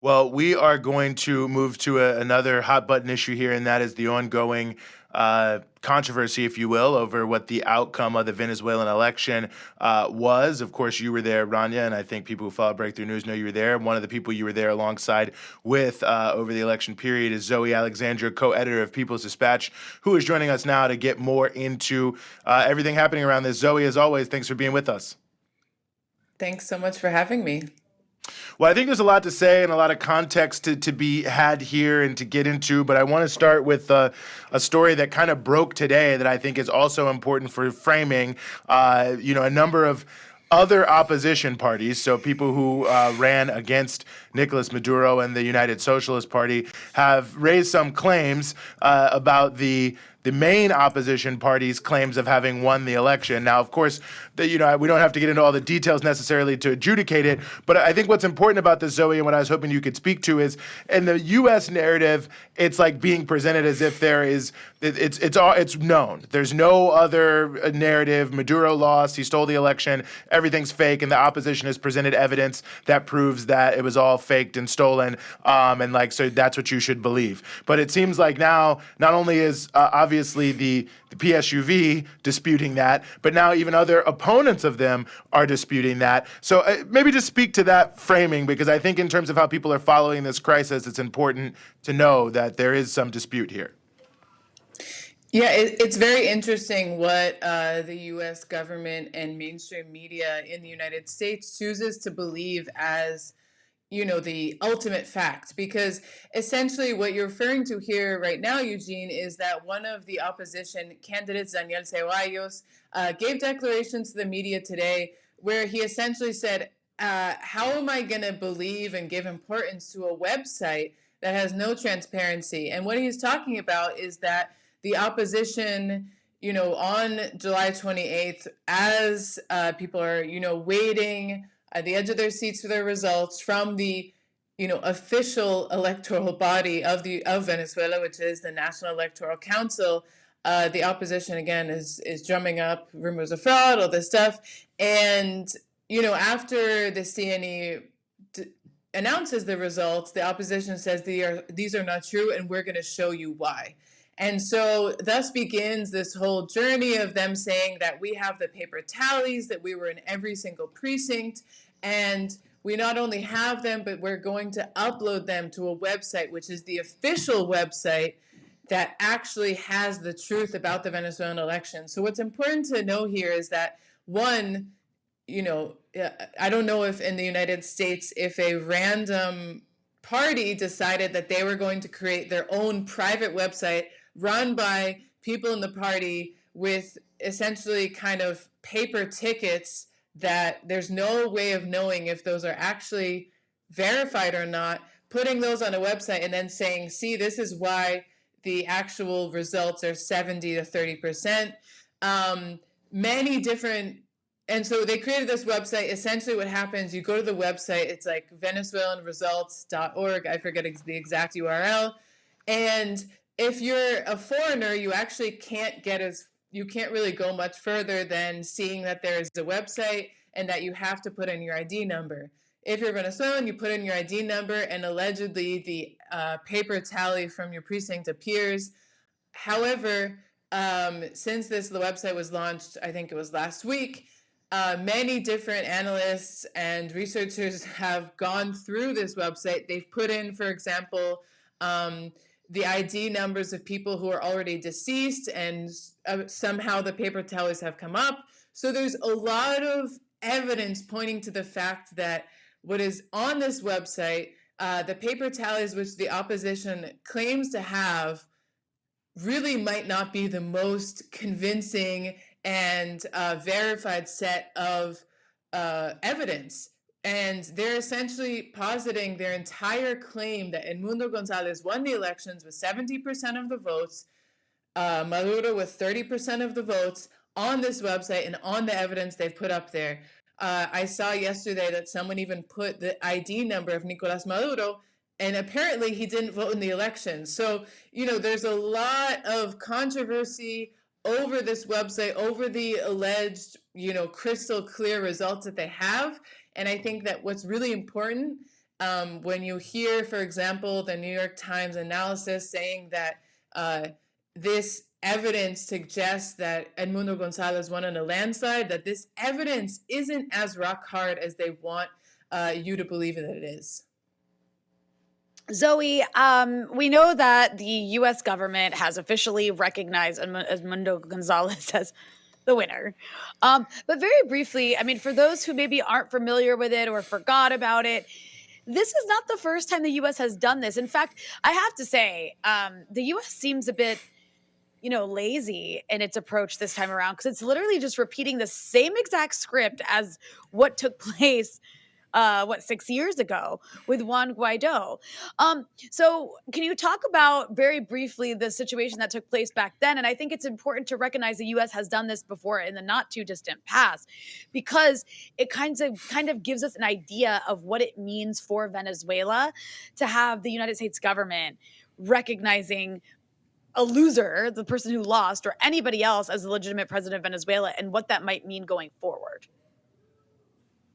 Well, we are going to move to another hot button issue here, and that is the ongoing controversy, if you will, over what the outcome of the Venezuelan election was. Of course, you were there, Rania, and I think people who follow Breakthrough News know you were there. One of the people you were there alongside with over the election period is Zoe Alexandra, co-editor of People's Dispatch, who is joining us now to get more into everything happening around this. Zoe, as always, thanks for being with us. Thanks so much for having me. Well, I think there's a lot to say and a lot of context to be had here and to get into, but I want to start with a story that kind of broke today that I think is also important for framing. A number of other opposition parties, so people who ran against Nicolas Maduro and the United Socialist Party, have raised some claims about the main opposition party's claims of having won the election. Now, of course, we don't have to get into all the details necessarily to adjudicate it, but I think what's important about this, Zoe, and what I was hoping you could speak to is, in the U.S. narrative, it's like being presented as if it's known. There's no other narrative. Maduro lost. He stole the election. Everything's fake, and the opposition has presented evidence that proves that it was all faked and stolen. So that's what you should believe. But it seems like now, not only is obviously the PSUV disputing that, but now even other opponents of them are disputing that. So maybe just speak to that framing, because I think in terms of how people are following this crisis, it's important to know that there is some dispute here. Yeah, it's very interesting what the U.S. government and mainstream media in the United States chooses to believe as, the ultimate fact. Because essentially what you're referring to here right now, Eugene, is that one of the opposition candidates, Daniel Ceballos, gave declarations to the media today where he essentially said, how am I going to believe and give importance to a website that has no transparency? And what he's talking about is that the opposition, on July 28th, as people are, waiting at the edge of their seats for their results from the, official electoral body of Venezuela, which is the National Electoral Council. The opposition again is drumming up rumors of fraud, all this stuff, and after the CNE announces the results, the opposition says these are not true, and we're going to show you why. And so thus begins this whole journey of them saying that we have the paper tallies, that we were in every single precinct, and we not only have them, but we're going to upload them to a website, which is the official website that actually has the truth about the Venezuelan election. So what's important to know here is that, one, I don't know if in the United States, if a random party decided that they were going to create their own private website run by people in the party with essentially kind of paper tickets that there's no way of knowing if those are actually verified or not, putting those on a website and then saying, see, this is why the actual results are 70 to 30%. Many different. And so they created this website. Essentially what happens, you go to the website, it's like venezuelanresults.org. I forget the exact URL. And if you're a foreigner, you actually you can't really go much further than seeing that there is a website and that you have to put in your ID number. If you're Venezuelan, you put in your ID number, and allegedly the paper tally from your precinct appears. However, since the website was launched, I think it was last week, many different analysts and researchers have gone through this website. They've put in, for example, the ID numbers of people who are already deceased, and somehow the paper tallies have come up. So there's a lot of evidence pointing to the fact that what is on this website, the paper tallies which the opposition claims to have, really might not be the most convincing and verified set of evidence. And they're essentially positing their entire claim that Edmundo Gonzalez won the elections with 70% of the votes, Maduro with 30% of the votes, on this website and on the evidence they've put up there. I saw yesterday that someone even put the ID number of Nicolas Maduro, and apparently he didn't vote in the election. So, there's a lot of controversy over this website, over the alleged, crystal clear results that they have. And I think that what's really important When you hear, for example, the New York Times analysis saying that this evidence suggests that Edmundo Gonzalez won in a landslide, that this evidence isn't as rock hard as they want you to believe that it is. Zoe, we know that the U.S. government has officially recognized Edmundo Gonzalez as the winner. But very briefly, I mean, for those who maybe aren't familiar with it or forgot about it, this is not the first time the U.S. has done this. In fact, I have to say, the U.S. seems a bit, lazy in its approach this time around, because it's literally just repeating the same exact script as what took place 6 years ago with Juan Guaido. So can you talk about very briefly the situation that took place back then? And I think it's important to recognize the U.S. has done this before in the not too distant past, because it kind of gives us an idea of what it means for Venezuela to have the United States government recognizing a loser, the person who lost, or anybody else as the legitimate president of Venezuela, and what that might mean going forward.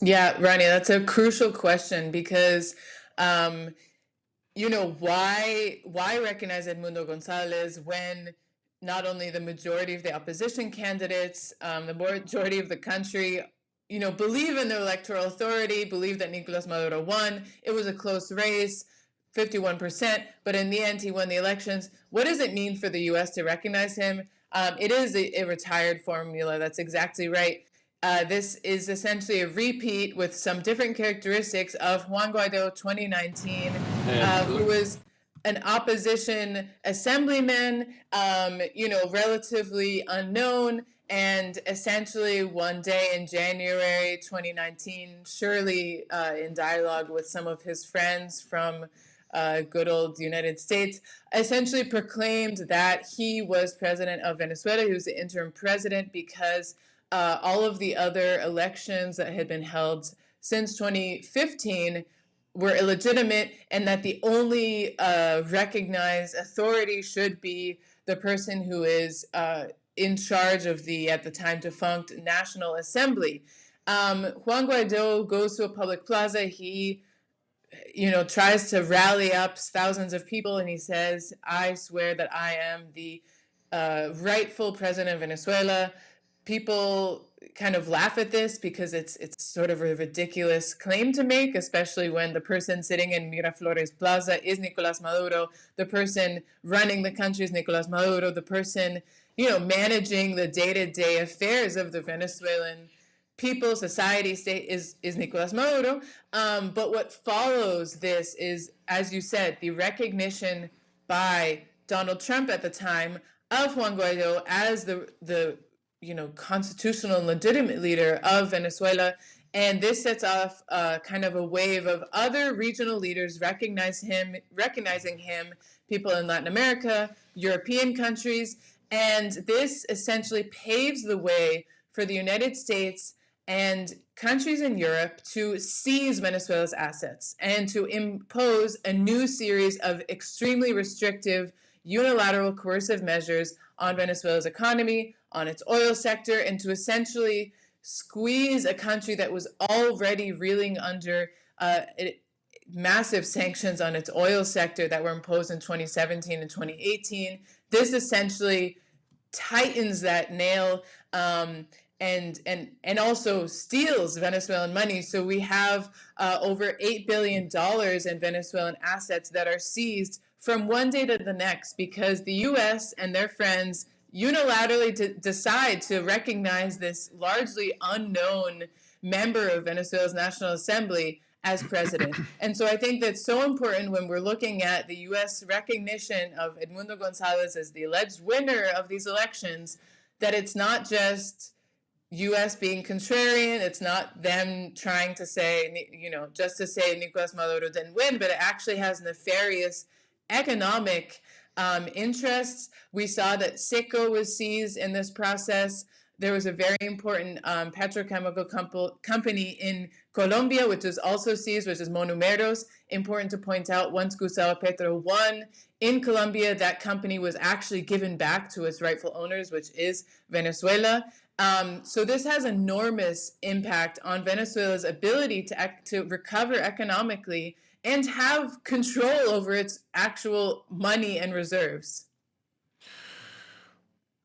Yeah, Ronnie, that's a crucial question because, why recognize Edmundo Gonzalez when not only the majority of the opposition candidates, the majority of the country, believe in the electoral authority, believe that Nicolas Maduro won. It was a close race, 51%, but in the end, he won the elections. What does it mean for the U.S. to recognize him? It is a retired formula. That's exactly right. This is essentially a repeat with some different characteristics of Juan Guaido 2019, who was an opposition assemblyman, relatively unknown, and essentially one day in January 2019, surely in dialogue with some of his friends from good old United States, essentially proclaimed that he was president of Venezuela. He was the interim president because all of the other elections that had been held since 2015 were illegitimate, and that the only recognized authority should be the person who is in charge of the, at the time, defunct National Assembly. Juan Guaido goes to a public plaza. He tries to rally up thousands of people, and he says, "I swear that I am the rightful president of Venezuela." People kind of laugh at this because it's sort of a ridiculous claim to make, especially when the person sitting in Miraflores Plaza is Nicolas Maduro, the person running the country is Nicolas Maduro, the person, managing the day-to-day affairs of the Venezuelan people, society, state is Nicolas Maduro. But what follows this is, as you said, the recognition by Donald Trump at the time of Juan Guaido as the constitutional and legitimate leader of Venezuela. And this sets off kind of a wave of other regional leaders recognizing him, people in Latin America, European countries. And this essentially paves the way for the United States and countries in Europe to seize Venezuela's assets and to impose a new series of extremely restrictive, unilateral, coercive measures on Venezuela's economy, on its oil sector, and to essentially squeeze a country that was already reeling under massive sanctions on its oil sector that were imposed in 2017 and 2018. This essentially tightens that nail and also steals Venezuelan money. So we have over $8 billion in Venezuelan assets that are seized from one day to the next because the U.S. and their friends unilaterally decide to recognize this largely unknown member of Venezuela's National Assembly as president. And so I think that's so important when we're looking at the U.S. recognition of Edmundo Gonzalez as the alleged winner of these elections, that it's not just U.S. being contrarian, it's not them trying to say, just to say Nicolas Maduro didn't win, but it actually has nefarious economic interests. We saw that Seco was seized in this process. There was a very important petrochemical company in Colombia, which was also seized, which is Monumeros. Important to point out, once Gustavo Petro won in Colombia, that company was actually given back to its rightful owners, which is Venezuela. So this has enormous impact on Venezuela's ability to recover economically and have control over its actual money and reserves.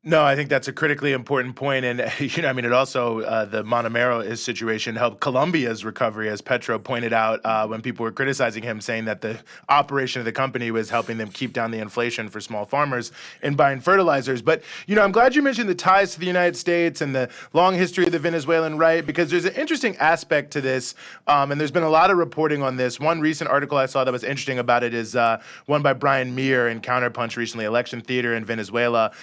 No, I think that's a critically important point, and I mean, it also the Montemero situation helped Colombia's recovery, as Petro pointed out when people were criticizing him, saying that the operation of the company was helping them keep down the inflation for small farmers in buying fertilizers. But I'm glad you mentioned the ties to the United States and the long history of the Venezuelan right, because there's an interesting aspect to this, and there's been a lot of reporting on this. One recent article I saw that was interesting about it is one by Brian Meir in Counterpunch recently, Election Theater in Venezuela.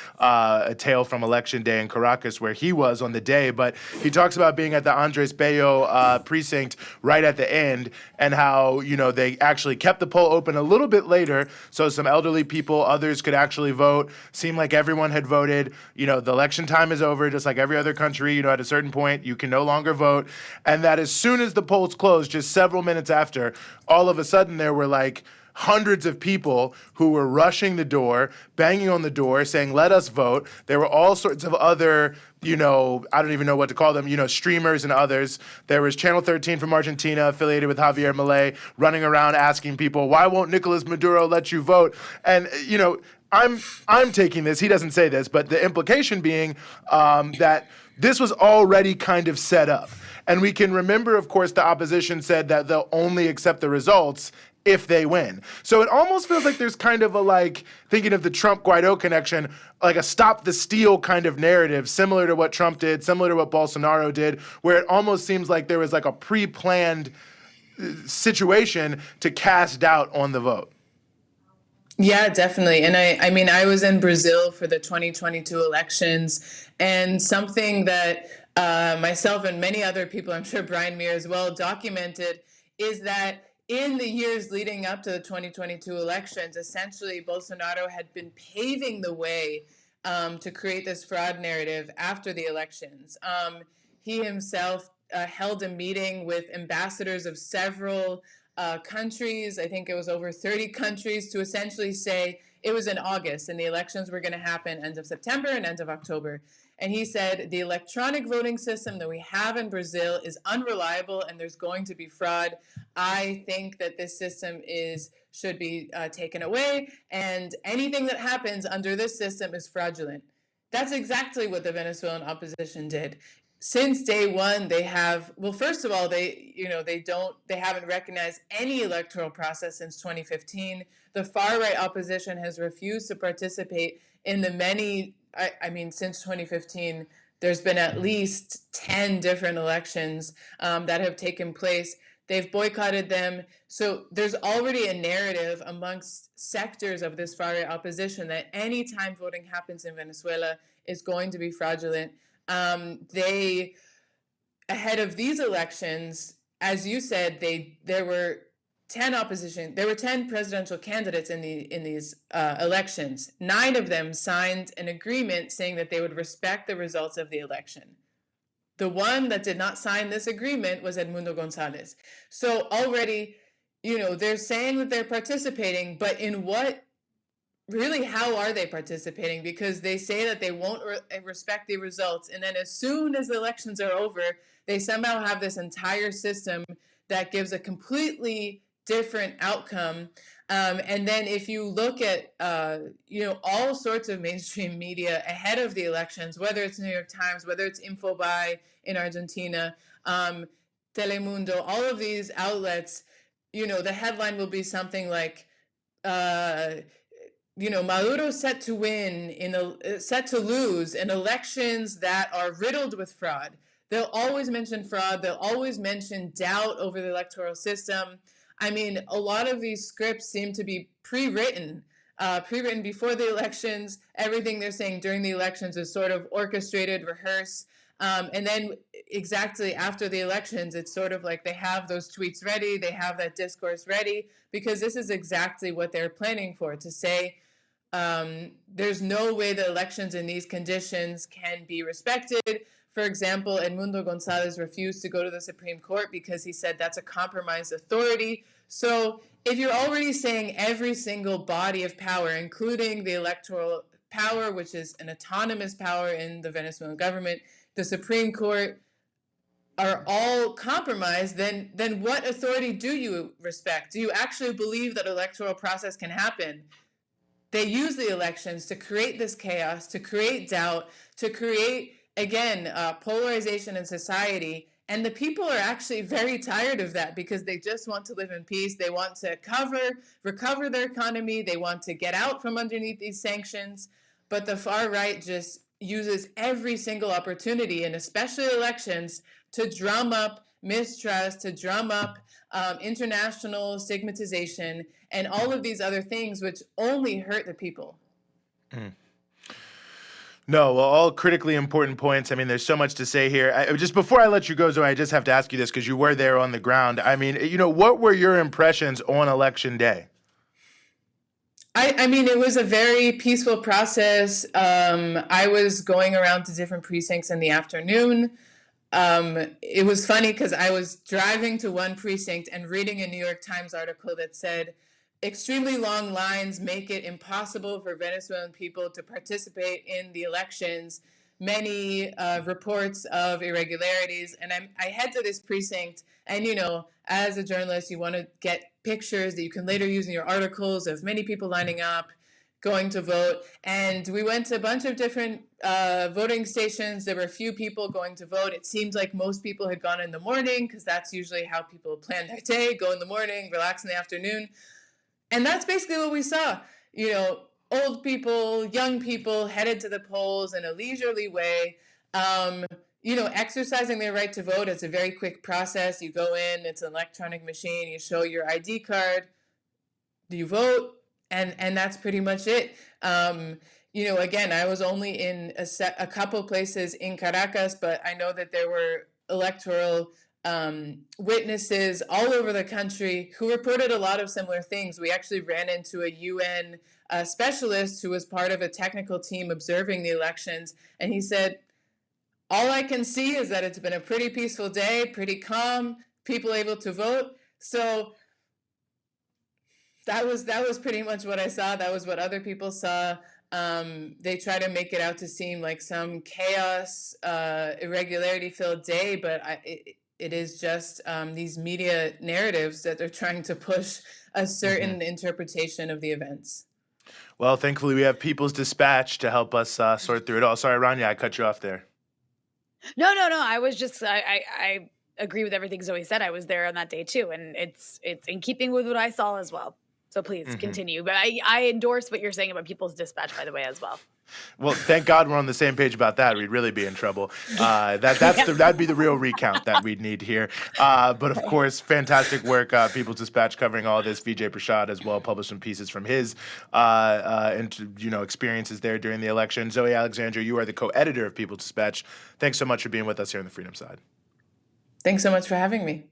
A tale from Election Day in Caracas, where he was on the day, but he talks about being at the Andres Bello precinct right at the end, and how they actually kept the poll open a little bit later, so some elderly people, others could actually vote. Seemed like everyone had voted. The election time is over, just like every other country. At a certain point, you can no longer vote, and that as soon as the polls closed, just several minutes after, all of a sudden there were like hundreds of people who were rushing the door, banging on the door, saying, "Let us vote." There were all sorts of other, I don't even know what to call them, streamers and others. There was Channel 13 from Argentina, affiliated with Javier Milei, running around asking people, "Why won't Nicolas Maduro let you vote?" And, I'm taking this, he doesn't say this, but the implication being that this was already kind of set up. And we can remember, of course, the opposition said that they'll only accept the results if they win. So it almost feels like there's kind of a, thinking of the Trump-Guaido connection, like a stop the steal kind of narrative, similar to what Trump did, similar to what Bolsonaro did, where it almost seems like there was a pre-planned situation to cast doubt on the vote. Yeah, definitely. And I mean, I was in Brazil for the 2022 elections, and something that myself and many other people, I'm sure Brian Meir as well, documented is that in the years leading up to the 2022 elections, essentially Bolsonaro had been paving the way to create this fraud narrative after the elections. He himself held a meeting with ambassadors of several countries. I think it was over 30 countries, to essentially say it was in August and the elections were going to happen end of September and end of October. And he said the electronic voting system that we have in Brazil is unreliable and there's going to be fraud. I think that this system should be taken away, and anything that happens under this system is fraudulent. That's exactly what the Venezuelan opposition did. Since day one, they have, well, first of all, they haven't recognized any electoral process since 2015. The far right opposition has refused to participate in the many, since 2015, there's been at least 10 different elections that have taken place. They've boycotted them. So there's already a narrative amongst sectors of this far right opposition that any time voting happens in Venezuela is going to be fraudulent. They, ahead of these elections, as you said, there were 10 presidential candidates in these elections. 9 of them signed an agreement saying that they would respect the results of the election. The one that did not sign this agreement was Edmundo Gonzalez. So already, they're saying that they're participating, but in what? Really, how are they participating? Because they say that they won't respect the results, and then as soon as the elections are over, they somehow have this entire system that gives a completely different outcome. And then if you look at, all sorts of mainstream media ahead of the elections, whether it's New York Times, whether it's Infobae in Argentina, Telemundo, all of these outlets, the headline will be something like, Maduro set to lose in elections that are riddled with fraud. They'll always mention fraud. They'll always mention doubt over the electoral system. I mean, a lot of these scripts seem to be pre-written before the elections. Everything they're saying during the elections is sort of orchestrated, rehearsed. And then exactly after the elections, it's sort of like they have those tweets ready, they have that discourse ready, because this is exactly what they're planning for, to say there's no way the elections in these conditions can be respected. For example, Edmundo Gonzalez refused to go to the Supreme Court because he said that's a compromised authority. So if you're already saying every single body of power, including the electoral power, which is an autonomous power in the Venezuelan government, the Supreme Court, are all compromised, then what authority do you respect? Do you actually believe that electoral process can happen? They use the elections to create this chaos, to create doubt, to create, again, polarization in society. And the people are actually very tired of that because they just want to live in peace. They want to recover their economy. They want to get out from underneath these sanctions. But the far right just uses every single opportunity, and especially elections, to drum up mistrust, to drum up international stigmatization, and all of these other things which only hurt the people. No, well, all critically important points. I mean, there's so much to say here. Just before I let you go, Zoe, I just have to ask you this because you were there on the ground. I mean, what were your impressions on election day? I mean, it was a very peaceful process. I was going around to different precincts in the afternoon. It was funny because I was driving to one precinct and reading a New York Times article that said, extremely long lines make it impossible for Venezuelan people to participate in the elections. Many reports of irregularities. And I head to this precinct, and as a journalist, you want to get pictures that you can later use in your articles of many people lining up, going to vote. And we went to a bunch of different voting stations. There were a few people going to vote. It seemed like most people had gone in the morning because that's usually how people plan their day, go in the morning, relax in the afternoon. And that's basically what we saw. Old people, young people headed to the polls in a leisurely way. Exercising their right to vote. It's a very quick process. You go in, it's an electronic machine, you show your ID card, you vote, and that's pretty much it. Again, I was only in a couple places in Caracas, but I know that there were electoral witnesses all over the country who reported a lot of similar things. We actually ran into a UN specialist who was part of a technical team observing the elections, and he said, all I can see is that it's been a pretty peaceful day, pretty calm, people able to vote. So that was pretty much what I saw. That was what other people saw. They try to make it out to seem like some chaos, irregularity-filled day, but it is just these media narratives that they're trying to push a certain interpretation of the events. Well, thankfully, we have People's Dispatch to help us sort through it all. Sorry, Rania, I cut you off there. No. I was just I agree with everything Zoe said. I was there on that day too, and it's in keeping with what I saw as well. So please continue. But I endorse what you're saying about People's Dispatch, by the way, as well. Well, thank God we're on the same page about that. We'd really be in trouble. That'd be the real recount that we'd need here. But of course, fantastic work. People's Dispatch covering all this. Vijay Prashad as well published some pieces from his experiences there during the election. Zoe Alexandra, you are the co-editor of People's Dispatch. Thanks so much for being with us here on the Freedom Side. Thanks so much for having me.